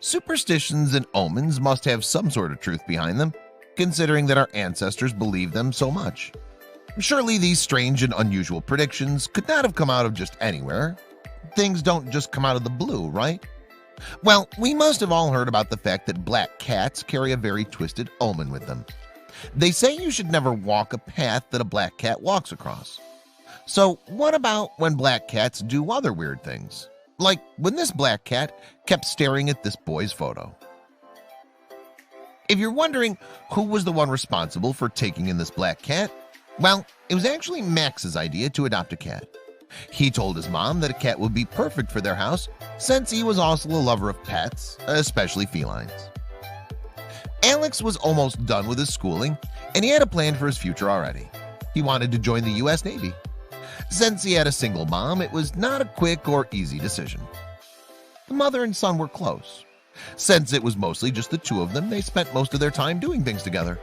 Superstitions and omens must have some sort of truth behind them, considering that our ancestors believed them so much. Surely these strange and unusual predictions could not have come out of just anywhere. Things don't just come out of the blue, right? Well, we must have all heard about the fact that black cats carry a very twisted omen with them. They say you should never walk a path that a black cat walks across. So what about when black cats do other weird things? Like when this black cat kept staring at this boy's photo. If you're wondering who was the one responsible for taking in this black cat, well, it was actually Max's idea to adopt a cat. He told his mom that a cat would be perfect for their house since he was also a lover of pets, especially felines. Alex was almost done with his schooling and he had a plan for his future already. He wanted to join the US Navy. Since he had a single mom, it was not a quick or easy decision. The mother and son were close. Since it was mostly just the two of them, they spent most of their time doing things together.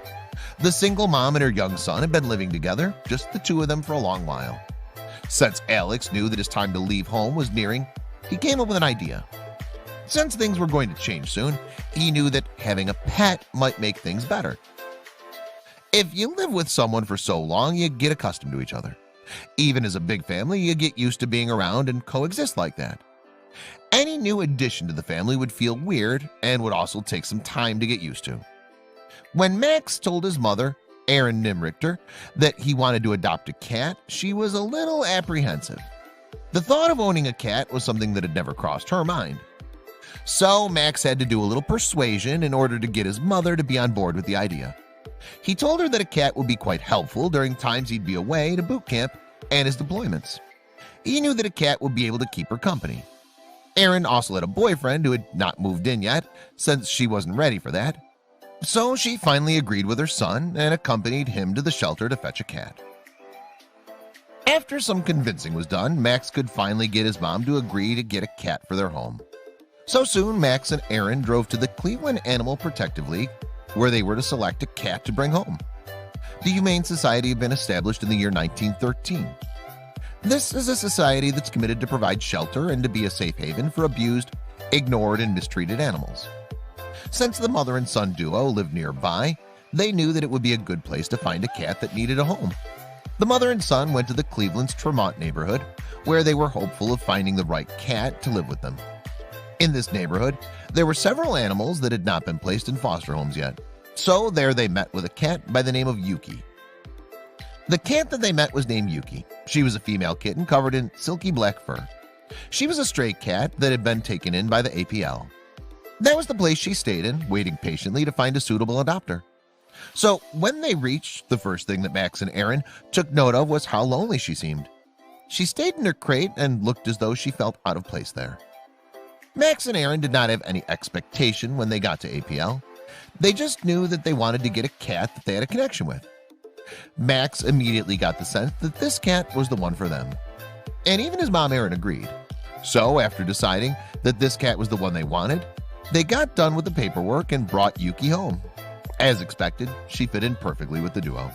The single mom and her young son had been living together, just the two of them, for a long while. Since Alex knew that his time to leave home was nearing, he came up with an idea. Since things were going to change soon, he knew that having a pet might make things better. If you live with someone for so long, you get accustomed to each other. Even as a big family, you get used to being around and coexist like that. Any new addition to the family would feel weird and would also take some time to get used to. When Max told his mother, Erin Nimrichter, that he wanted to adopt a cat, she was a little apprehensive. The thought of owning a cat was something that had never crossed her mind. So Max had to do a little persuasion in order to get his mother to be on board with the idea. He told her that a cat would be quite helpful during times he'd be away to boot camp and his deployments. He knew that a cat would be able to keep her company. Erin also had a boyfriend who had not moved in yet, since she wasn't ready for that. So she finally agreed with her son and accompanied him to the shelter to fetch a cat. After some convincing was done, Max could finally get his mom to agree to get a cat for their home. So soon, Max and Erin drove to the Cleveland Animal Protective League, where they were to select a cat to bring home. The Humane Society had been established in the year 1913. This is a society that's committed to provide shelter and to be a safe haven for abused, ignored, and mistreated animals. Since the mother and son duo lived nearby, they knew that it would be a good place to find a cat that needed a home. The mother and son went to the Cleveland's Tremont neighborhood, where they were hopeful of finding the right cat to live with them. In this neighborhood, there were several animals that had not been placed in foster homes yet. So there they met with a cat by the name of Yuki. The cat that they met was named Yuki. She was a female kitten covered in silky black fur. She was a stray cat that had been taken in by the APL. That was the place she stayed in, waiting patiently to find a suitable adopter. So when they reached, the first thing that Max and Erin took note of was how lonely she seemed. She stayed in her crate and looked as though she felt out of place there. Max and Erin did not have any expectation when they got to APL. They just knew that they wanted to get a cat that they had a connection with. Max immediately got the sense that this cat was the one for them. And even his mom Erin agreed. So after deciding that this cat was the one they wanted, they got done with the paperwork and brought Yuki home. As expected, she fit in perfectly with the duo.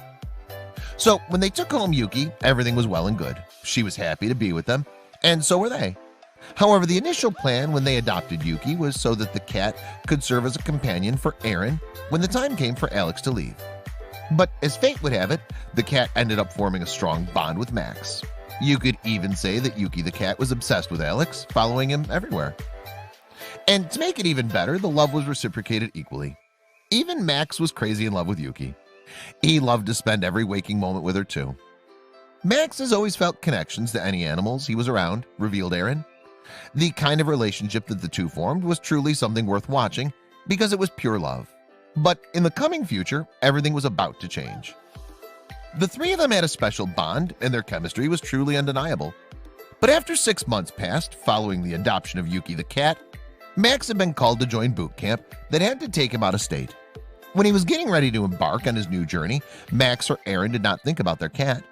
So when they took home Yuki, everything was well and good. She was happy to be with them, and so were they. However, the initial plan when they adopted Yuki was so that the cat could serve as a companion for Erin when the time came for Alex to leave. But as fate would have it, the cat ended up forming a strong bond with Max. You could even say that Yuki the cat was obsessed with Alex, following him everywhere. And to make it even better, the love was reciprocated equally. Even Max was crazy in love with Yuki. He loved to spend every waking moment with her too. Max has always felt connections to any animals he was around, revealed Erin. The kind of relationship that the two formed was truly something worth watching because it was pure love. But in the coming future, everything was about to change. The three of them had a special bond and their chemistry was truly undeniable. But after 6 months passed following the adoption of Yuki the cat, Max had been called to join boot camp that had to take him out of state. When he was getting ready to embark on his new journey, Max or Erin did not think about their cat.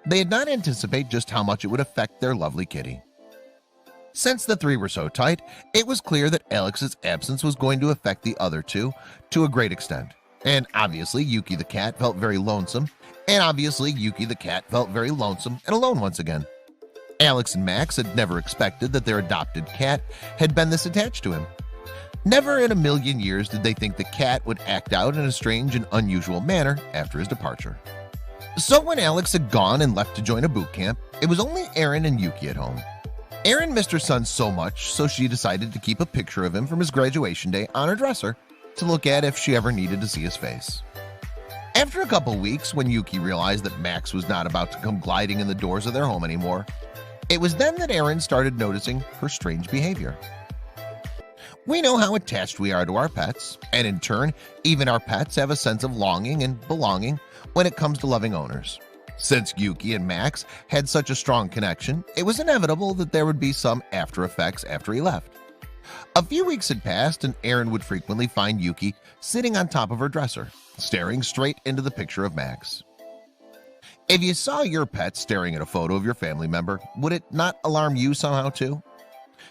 They did not anticipate just how much it would affect their lovely kitty. Since the three were so tight, it was clear that Alex's absence was going to affect the other two to a great extent. And obviously Yuki the cat felt very lonesome, and obviously Yuki the cat felt very lonesome and alone once again. Alex and Max had never expected that their adopted cat had been this attached to him. Never in a million years did they think the cat would act out in a strange and unusual manner after his departure. So when Alex had gone and left to join a boot camp, it was only Aaron and Yuki at home. Aaron missed her son so much, so she decided to keep a picture of him from his graduation day on her dresser to look at if she ever needed to see his face. After a couple weeks, when Yuki realized that Max was not about to come gliding in the doors of their home anymore, it was then that Aaron started noticing her strange behavior. We know how attached we are to our pets, and in turn, even our pets have a sense of longing and belonging when it comes to loving owners. Since Yuki and Max had such a strong connection, it was inevitable that there would be some after effects after he left. A few weeks had passed, and Aaron would frequently find Yuki sitting on top of her dresser, staring straight into the picture of Max. If you saw your pet staring at a photo of your family member, would it not alarm you somehow too?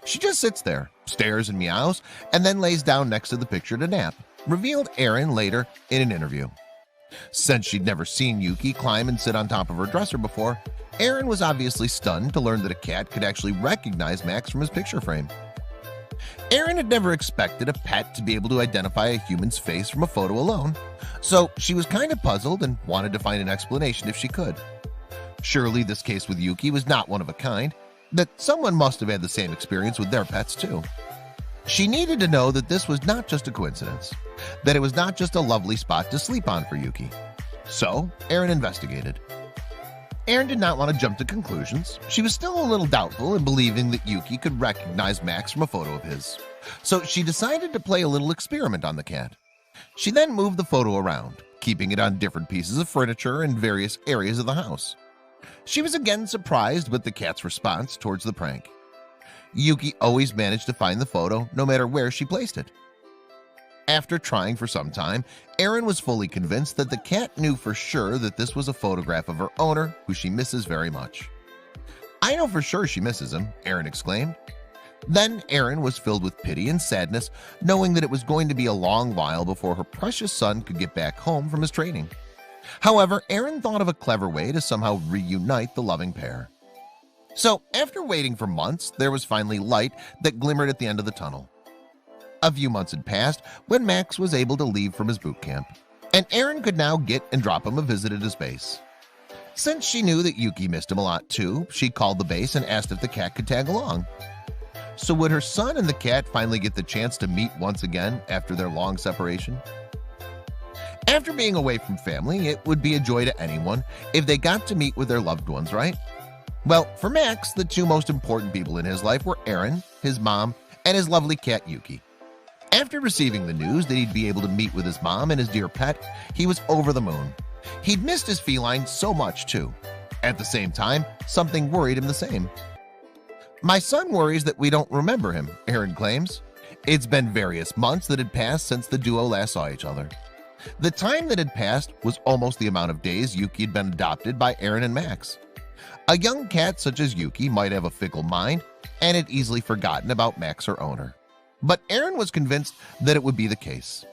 She just sits there, stares and meows, and then lays down next to the picture to nap, revealed Aaron later in an interview. Since she'd never seen Yuki climb and sit on top of her dresser before, Aaron was obviously stunned to learn that a cat could actually recognize Max from his picture frame. Aaron had never expected a pet to be able to identify a human's face from a photo alone, so she was kind of puzzled and wanted to find an explanation if she could. Surely this case with Yuki was not one of a kind, that someone must have had the same experience with their pets too. She needed to know that this was not just a coincidence, that it was not just a lovely spot to sleep on for Yuki. So Aaron investigated. Aaron did not want to jump to conclusions. She was still a little doubtful in believing that Yuki could recognize Max from a photo of his. So she decided to play a little experiment on the cat. She then moved the photo around, keeping it on different pieces of furniture in various areas of the house. She was again surprised with the cat's response towards the prank. Yuki always managed to find the photo no matter where she placed it. After trying for some time, Aaron was fully convinced that the cat knew for sure that this was a photograph of her owner, who she misses very much. "I know for sure she misses him," Aaron exclaimed. Then Aaron was filled with pity and sadness, knowing that it was going to be a long while before her precious son could get back home from his training. However, Aaron thought of a clever way to somehow reunite the loving pair. So after waiting for months, there was finally light that glimmered at the end of the tunnel. A few months had passed when Max was able to leave from his boot camp, and Aaron could now get and drop him a visit at his base. Since she knew that Yuki missed him a lot too, she called the base and asked if the cat could tag along. So would her son and the cat finally get the chance to meet once again after their long separation? After being away from family, it would be a joy to anyone if they got to meet with their loved ones, right? Well, for Max, the two most important people in his life were Aaron, his mom, and his lovely cat Yuki. After receiving the news that he'd be able to meet with his mom and his dear pet, he was over the moon. He'd missed his feline so much too. At the same time, something worried him the same. "My son worries that we don't remember him," Aaron claims. It's been various months that had passed since the duo last saw each other. The time that had passed was almost the amount of days Yuki had been adopted by Aaron and Max. A young cat such as Yuki might have a fickle mind and had easily forgotten about Max, her owner. But Aaron was convinced that it would be the case.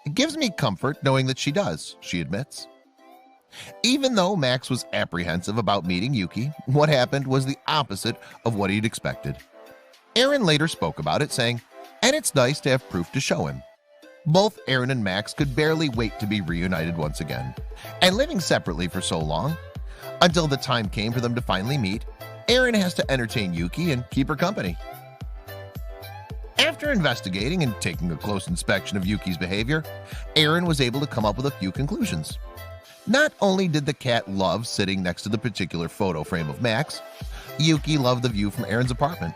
"It gives me comfort knowing that she does," she admits. Even though Max was apprehensive about meeting Yuki, what happened was the opposite of what he'd expected. Aaron later spoke about it, saying, "And it's nice to have proof to show him." Both Aaron and Max could barely wait to be reunited once again, and living separately for so long, until the time came for them to finally meet, Aaron has to entertain Yuki and keep her company. After investigating and taking a close inspection of Yuki's behavior, Aaron was able to come up with a few conclusions. Not only did the cat love sitting next to the particular photo frame of Max, Yuki loved the view from Aaron's apartment.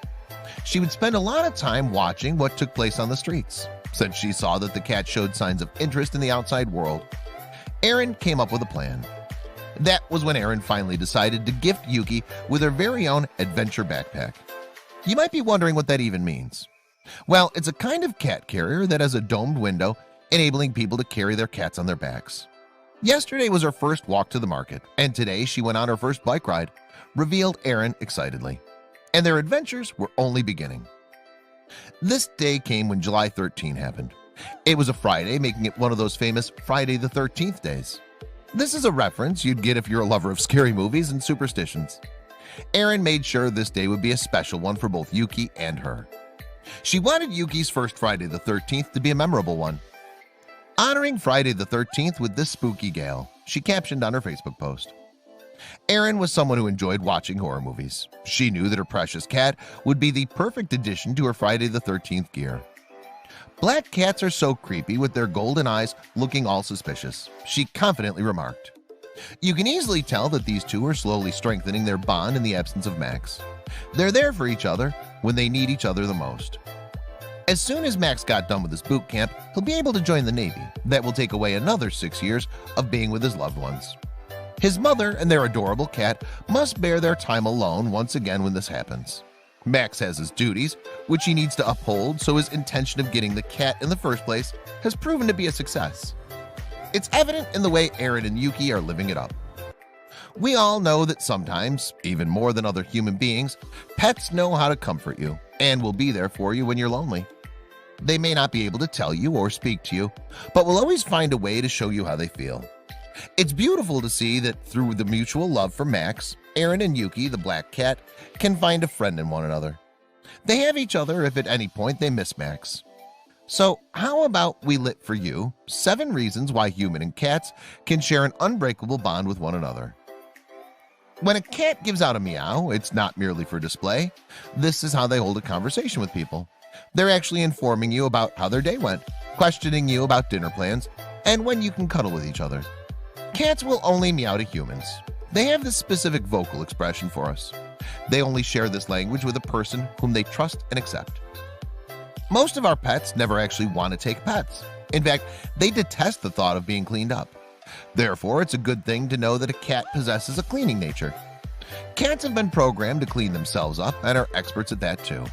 She would spend a lot of time watching what took place on the streets, since she saw that the cat showed signs of interest in the outside world. Aaron came up with a plan. That was when Aaron finally decided to gift Yuki with her very own adventure backpack. You might be wondering what that even means. Well, it's a kind of cat carrier that has a domed window, enabling people to carry their cats on their backs. Yesterday was her first walk to the market, and today she went on her first bike ride, revealed Aaron excitedly. And their adventures were only beginning. This day came when July 13 happened. It was a Friday, making it one of those famous Friday the 13th days. This is a reference you'd get if you're a lover of scary movies and superstitions. Aaron made sure this day would be a special one for both Yuki and her. She wanted Yuki's first Friday the 13th to be a memorable one. Honoring Friday the 13th with this spooky gale, she captioned on her Facebook post. Erin was someone who enjoyed watching horror movies. She knew that her precious cat would be the perfect addition to her Friday the 13th gear. Black cats are so creepy with their golden eyes looking all suspicious, she confidently remarked. You can easily tell that these two are slowly strengthening their bond in the absence of Max. They're there for each other when they need each other the most. As soon as Max got done with his boot camp, he'll be able to join the Navy. That will take away another 6 years of being with his loved ones. His mother and their adorable cat must bear their time alone once again when this happens. Max has his duties, which he needs to uphold, so his intention of getting the cat in the first place has proven to be a success. It's evident in the way Erin and Yuki are living it up. We all know that sometimes, even more than other human beings, pets know how to comfort you and will be there for you when you're lonely. They may not be able to tell you or speak to you, but will always find a way to show you how they feel. It's beautiful to see that through the mutual love for Max, Erin and Yuki, the black cat, can find a friend in one another. They have each other if at any point they miss Max. So how about we lit for you 7 reasons why human and cats can share an unbreakable bond with one another. When a cat gives out a meow, it's not merely for display. This is how they hold a conversation with people. They're actually informing you about how their day went, questioning you about dinner plans, and when you can cuddle with each other. Cats will only meow to humans. They have this specific vocal expression for us. They only share this language with a person whom they trust and accept. Most of our pets never actually want to take pets. In fact, they detest the thought of being cleaned up. Therefore, it's a good thing to know that a cat possesses a cleaning nature. Cats have been programmed to clean themselves up and are experts at that too.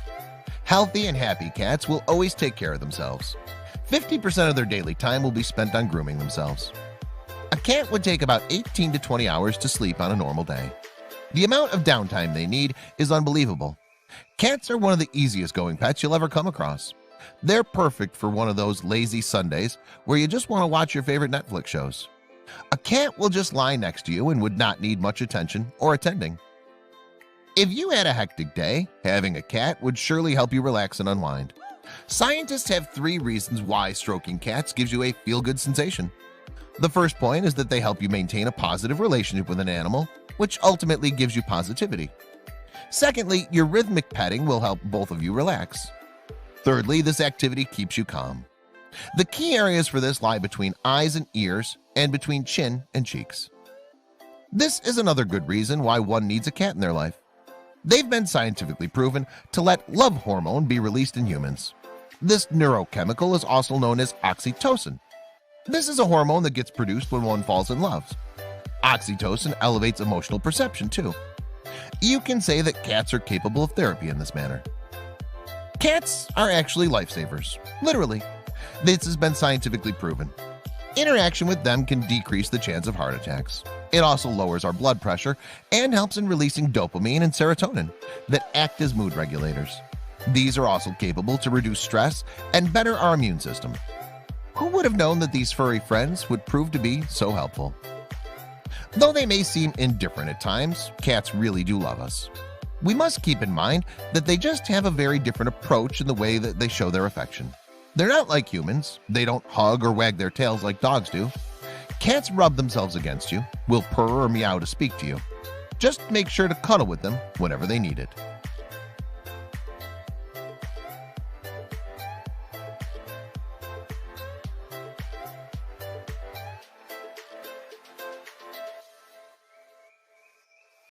Healthy and happy cats will always take care of themselves. 50% of their daily time will be spent on grooming themselves. A cat would take about 18 to 20 hours to sleep on a normal day. The amount of downtime they need is unbelievable. Cats are one of the easiest going pets you'll ever come across. They're perfect for one of those lazy Sundays where you just want to watch your favorite Netflix shows. A cat will just lie next to you and would not need much attention or attending. If you had a hectic day, having a cat would surely help you relax and unwind. Scientists have 3 reasons why stroking cats gives you a feel-good sensation. The first point is that they help you maintain a positive relationship with an animal, which ultimately gives you positivity. Secondly, your rhythmic petting will help both of you relax. Thirdly, this activity keeps you calm. The key areas for this lie between eyes and ears and between chin and cheeks. This is another good reason why one needs a cat in their life. They've been scientifically proven to let love hormone be released in humans. This neurochemical is also known as oxytocin. This is a hormone that gets produced when one falls in love. Oxytocin elevates emotional perception too. You can say that cats are capable of therapy in this manner. Cats are actually lifesavers, literally. This has been scientifically proven. Interaction with them can decrease the chance of heart attacks. It also lowers our blood pressure and helps in releasing dopamine and serotonin that act as mood regulators. These are also capable to reduce stress and better our immune system. Who would have known that these furry friends would prove to be so helpful? Though they may seem indifferent at times, cats really do love us. We must keep in mind that they just have a very different approach in the way that they show their affection. They're not like humans. They don't hug or wag their tails like dogs do. Cats rub themselves against you, will purr or meow to speak to you. Just make sure to cuddle with them whenever they need it.